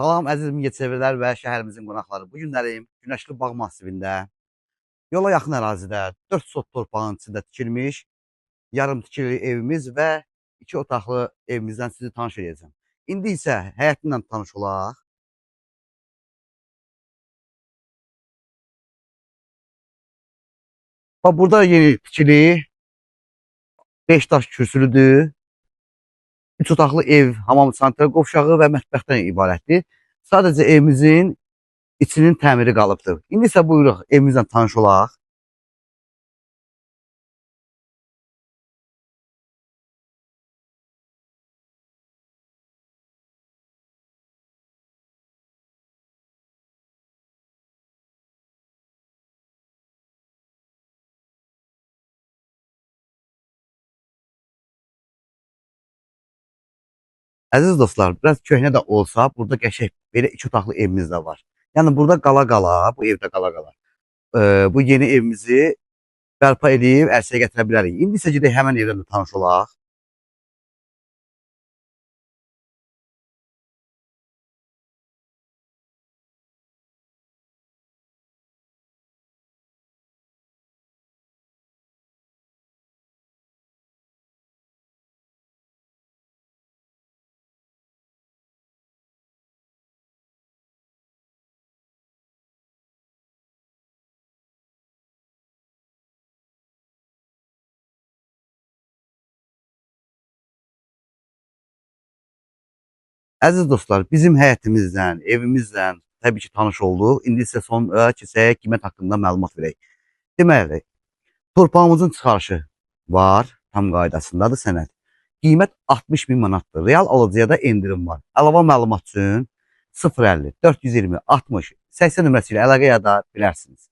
Salam əziz Mingəçevirlər və şəhərimizin qonaqları. Bu günlərim Günəşli Bağ masivində, yola yaxın ərazidə 4 sot torpağın içində tikilmiş yarım tikili evimiz və 2 otaqlı evimizdən sizi tanış edəcəm. İndi isə həyətindən tanış olaq. Bax, burada yeni tikili 5 daş kürsülüdür. 3 otaqlı ev, hamam, sanitar qovşağı və mətbəxdən ibarətdir. Sadəcə evimizin içinin təmiri qalıbdır. İndi isə buyuruq evimizlə tanış olaq. Əziz dostlar, biraz köhnə də olsa, burada qəşəng belə 2 otaqlı evimiz də var. Yəni burada qala-qala, bu evdə qala-qala bu yeni evimizi bərpa edib ərsəyə gətirə bilərik. İndi isə gedək həmin evdən də tanış olaq. Əziz dostlar, bizim həyətimizdən, evimizlə təbii ki tanış olduq. İndi isə sonra keçək qiymət haqqında məlumat verək. Deməli, torpağımızın çıxarışı var, tam qaydasındadır sənəd. Qiymət 60.000 manatdır. Real alıcıya da endirim var. Əlavə məlumat üçün 050 420 60 80 nömrəsi ilə əlaqə yada bilərsiniz.